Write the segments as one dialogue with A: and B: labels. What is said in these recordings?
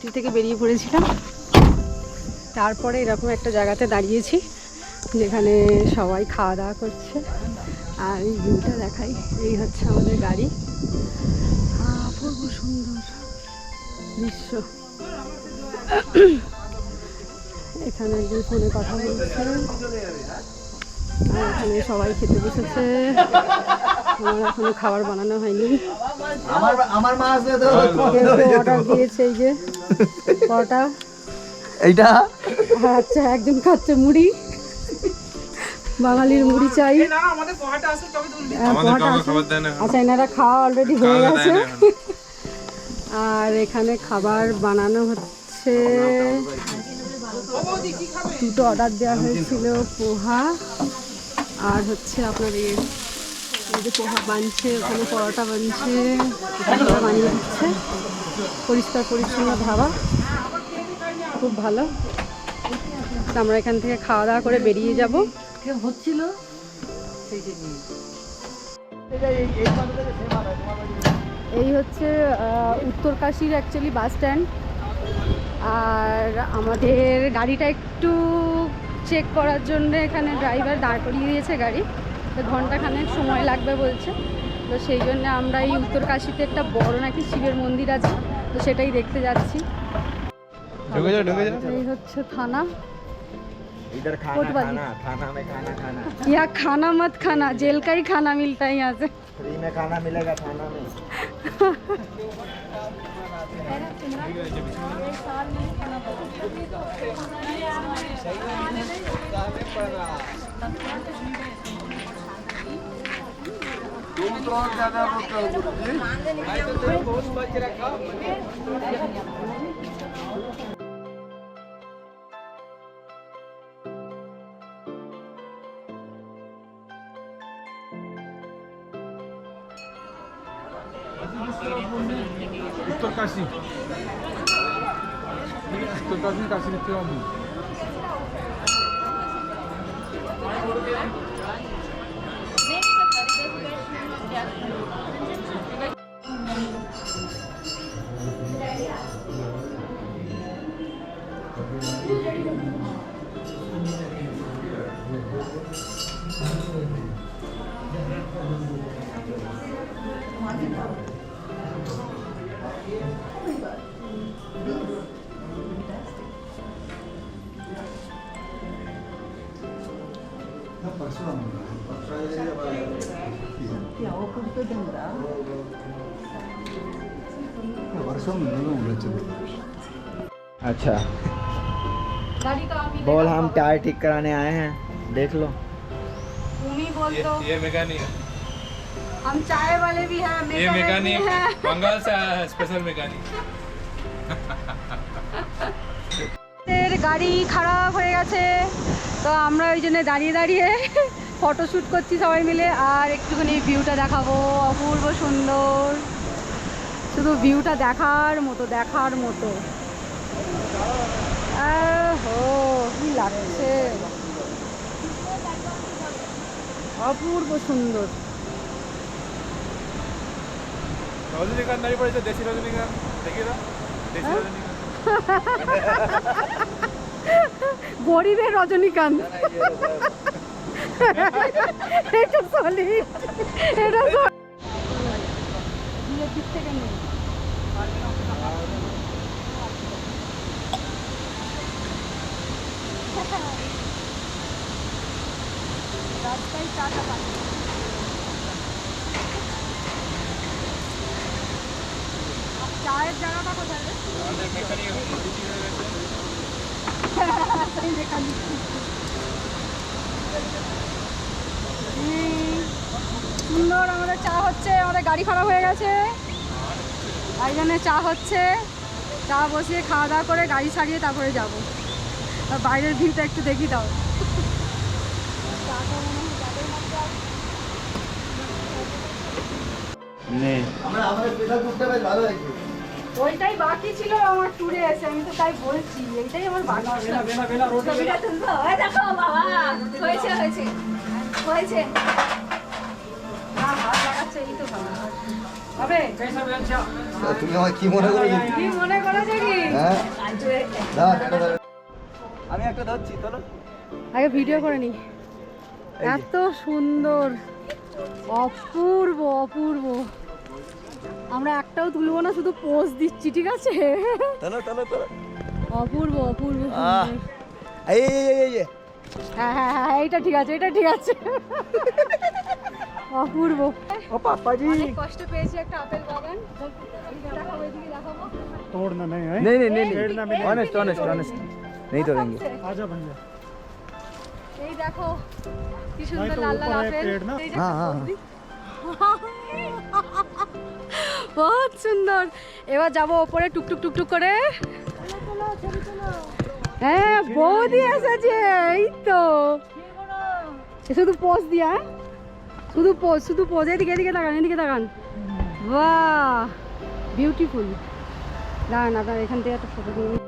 A: রাত্রি থেকে বেরিয়ে পড়েছিলাম। তারপরে এরকম একটা জায়গাতে দাঁড়িয়েছি যেখানে সবাই খাওয়া দাওয়া করছে। আর এই ভিউটা দেখাই, এই হচ্ছে আমাদের গাড়ি। অপূর্ব সুন্দর দৃশ্য। এখানে একজন ফোনে কথা বলছে আর এখানে সবাই খেতে বসেছে। আমার এখনো খাবার বানানো হয়নি।
B: আমার মা আসলে তো
A: অর্ডার দিয়েছে এই যে পরোটা।
B: এইটা
A: আচ্ছা, একজন খাচ্ছে মুড়ি, বাঙালির মুড়ি চাই। আচ্ছা, এনারা খাওয়া অলরেডি হয়ে গেছে। আর এখানে খাবার বানানো হচ্ছে। দুটো অর্ডার দেওয়া হয়েছিল, পোহা আর হচ্ছে আপনার এই যে পোহা বানছে, ওখানে পরোটা বানছে, এখানে বানিয়ে দিচ্ছে। পরিষ্কার পরিচ্ছন্ন ধাবা, খুব ভালো। আমরা এখান থেকে খাওয়া দাওয়া করে বেরিয়ে যাব। হচ্ছিল এই হচ্ছে উত্তরকাশীর অ্যাকচুয়ালি বাস স্ট্যান্ড। আর আমাদের গাড়িটা একটু চেক করার জন্য এখানে ড্রাইভার দাঁড় করিয়ে দিয়েছে গাড়ি, তো ঘন্টাখানেক সময় লাগবে বলছে। তো সেই জন্য আমরা এই উত্তরকাশীতে একটা বড় নাকি শিবের মন্দির আছে, তো সেটাই দেখতে যাচ্ছি। এই হচ্ছে থানা।
B: इधर थाना में खाना
A: यहाँ खाना मत खाना, जेल का ही खाना मिलता है यहाँ से।
B: फ्री में खाना मिलेगा थाना में। तुम तो ज्यादा बोलते हो गुरुजी।
C: उत्तरकाशी काशी लिखते हो हम।
B: अच्छा,
A: गाड़ी का
B: बोल हम टायर ठीक कराने आए हैं, देख लो।
A: तुम ही बोल दो।
C: ये मैकेनिक है,
A: हम चाय वाले भी हैं,
C: ये
A: मैकेनिक भी
C: मैकेनिक
A: हैं।
C: बंगाल से आया है, स्पेशल मैकेनिक।
A: গাড়ি খারাপ হয়ে গেছে, তো আমরা ওই জন্য দাঁড়িয়ে দাঁড়িয়ে ফটোশ্যুট করছি সবাই মিলে। আর একটুখানি ভিউটা দেখাবো, অপূর্ব সুন্দর, শুধু ভিউটা দেখার মতো দেখার মতো। হো, কি লাগছে, অপূর্ব সুন্দর।
C: रजनीकांत नहीं पड़े, देसी रजनीकांत देखिए ना, देसी रजनीकांत।
A: গরিবের রজনীকান্ত। এটা সলিড, এটা দিক থেকে নেই। রাস্তায় চাটা পাচ্ছি। চায়ের জায়গাটা কোথায় রে? সুন্দর আমাদের চা হচ্ছে, আমাদের গাড়ি খারাপ হয়ে গেছে, তাই জন্য চা হচ্ছে। চা বসিয়ে খাওয়া দাওয়া করে গাড়ি ছাড়িয়ে তারপরে যাবো। আর বাইরের ভিউটা একটু দেখি দাও। ওইটাই বাকি ছিল আমার ট্যুরে এসে, আমি তো তাই বলছি, এইটাই আমার বাকি ছিল। ছবিটা তুলবো? ওই দেখো বাবা, হয়েছে হয়েছে হয়েছে। না ভালো লাগাচ্ছে, এই তো ভালো। হবে
D: তুমি আমার কি মনে করে
A: কি মনে করেছে কি
D: হ্যাঁ দাও একটা দাও। আমি একটা ধরছি চলো
A: আগে ভিডিও করে নি এত সুন্দর অপূর্ব অপূর্ব আমরা একটাও তুলবো না শুধু পোজ দিচ্ছি ঠিক আছে
D: চলো চলো চলো
A: অপূর্ব অপূর্ব
D: আহ।
A: সুন্দর।
D: এই এই এই, এই এই।
A: হ্যাঁ হ্যাঁ হ্যাঁ এটা ঠিক আছে এটা ঠিক আছে অপূর্ব
D: ও পাপাজি
A: অনেক কষ্ট পেয়েছি একটা আপেল বাগান দেখাবো এদিকে দেখাবো
C: तोड़ना नहीं है
D: नहीं नहीं नहीं
C: छेड़ना भी
D: नहीं
C: नहीं।
D: ऑनेस्ट ऑनेस्ट ऑनेस्ट नहीं तोड़ेंगे
C: आजा भैया
A: এই দেখো কি সুন্দর
C: তো
A: লাল লাল
C: উপরে
A: আপেল
C: পেड़ না?
A: এই যে
D: হ্যাঁ, হ্যাঁ,
A: সবজি। বহুত সুন্দর এবার যাবো ওপরে টুকটুক টুকটুক করে হ্যাঁ বৌদি এসেছে এই তো শুধু পোজ দিয়া শুধু পোজ এদিকে এদিকে তাকান বাহ বিউটিফুল দাঁড়ান আপনার এখান থেকে একটা ফটো নিয়ে নিই।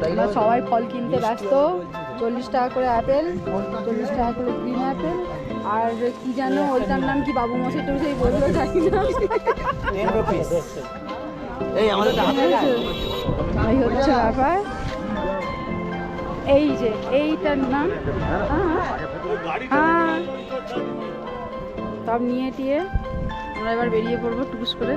A: আমরা সবাই ফল কিনতে ব্যস্ত 40 টাকা করে আপেল 40 টাকা করে গ্রিন আপেল আর কি জানো ওইটার নাম কি বাবু মশাই টমশাই বললো জানি না
D: 10 रुपीस এই আমাদের
A: এই হচ্ছে ব্যাপার এই যে এইটার নাম হ্যাঁ সব নিয়ে টিয়ে আমরা এবার বেরিয়ে পড়বো টুকুস করে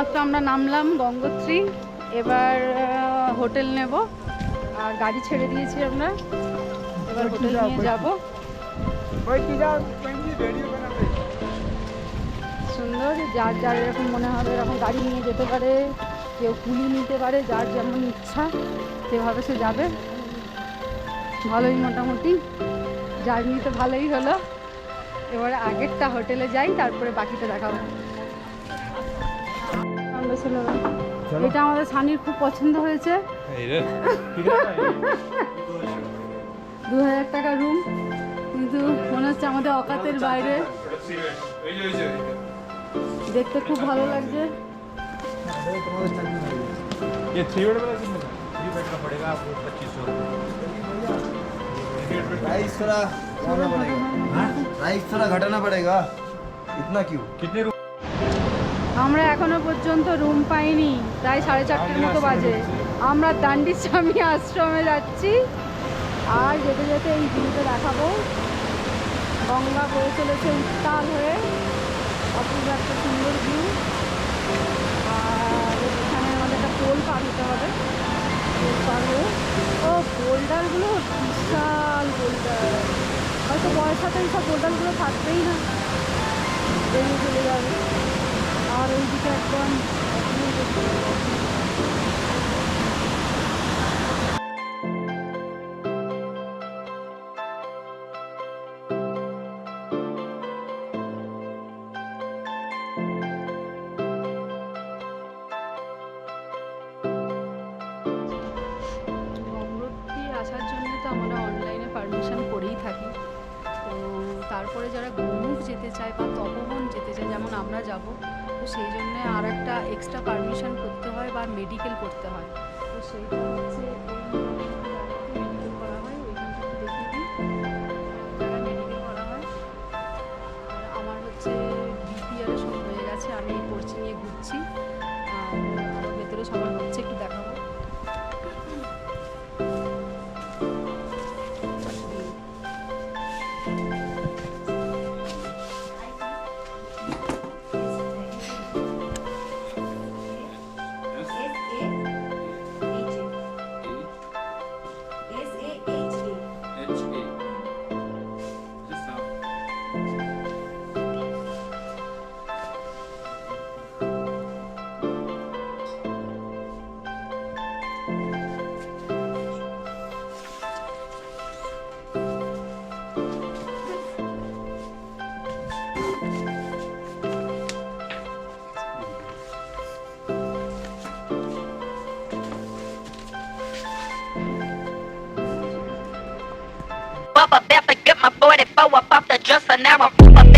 A: এইমাত্র আমরা নামলাম গঙ্গোত্রী, এবার হোটেল নেব আর গাড়ি ছেড়ে দিয়েছি আমরা, এবার হোটেল নিয়ে যাব। সুন্দর, যার যার এরকম মনে হবে এরকম গাড়ি নিয়ে যেতে পারে, কেউ কুলি নিতে পারে, যার যেমন ইচ্ছা সেভাবে সে যাবে। ভালোই মোটামুটি জার্নিতে ভালোই হলো। এবারে আগেরটা হোটেলে যাই, তারপরে বাকিটা দেখাবো। আমরা ছিল না, এটা আমাদের সানির খুব পছন্দ হয়েছে। 2000 টাকা রুম, কিন্তু মনে হচ্ছে আমাদের অকাতের বাইরে। দেখতে খুব ভালো লাগছে।
C: ये 3 बेड वाला कितना? 3 बेड का पड़ेगा आपको 2500।
D: प्राइस थोड़ा घटाना पड़ेगा। हाँ प्राइस थोड़ा घटाना पड़ेगा। इतना क्यों?
C: कितने रूम?
A: আমরা এখনো পর্যন্ত রুম পাইনি, প্রায় 4:30 মতো বাজে। আমরা দান্ডিস্বামী আশ্রমে যাচ্ছি, আর যেতে যেতে এই ভিউটা দেখাবো। গঙ্গা বয়ে চলেছে উত্তাল হয়ে, অপূর্ব একটা সুন্দর ভিউ। আর এখানে আমাদের একটা পোল পার হতে হবে, পোল পার হয়ে ও বোল্ডারগুলো বিশাল বোল্ডার, হয়তো বয়সাতে এই সব বোল্ডারগুলো থাকবেই না, বেরিয়ে চলে যাবে। আর ওইদিকে একদম গঙ্গোত্রী আসার জন্য তো আমরা অনলাইনে পারমিশন করেই থাকি। তো তারপরে যারা গোমুখ যেতে চায় বা তপবন যেতে চায়, যেমন আমরা যাব, তো সেই জন্য আর একটা এক্সট্রা পারমিশন করতে হয় বা মেডিকেল করতে হয়। তো সেইটা হচ্ছে মেডিকেল করা হয়, ওইখানটা দেখিয়ে দিই, যারা মেডিকেল করা হয়। আর আমার হচ্ছে বিপিআর সব হয়ে গেছে, আমি এই কোর্সে নিয়ে ঘুরছি, আর আমার ভেতরে সবার হচ্ছে, একটু দেখাবো।
E: Up a bet, get my 44 up off the dresser, now I'm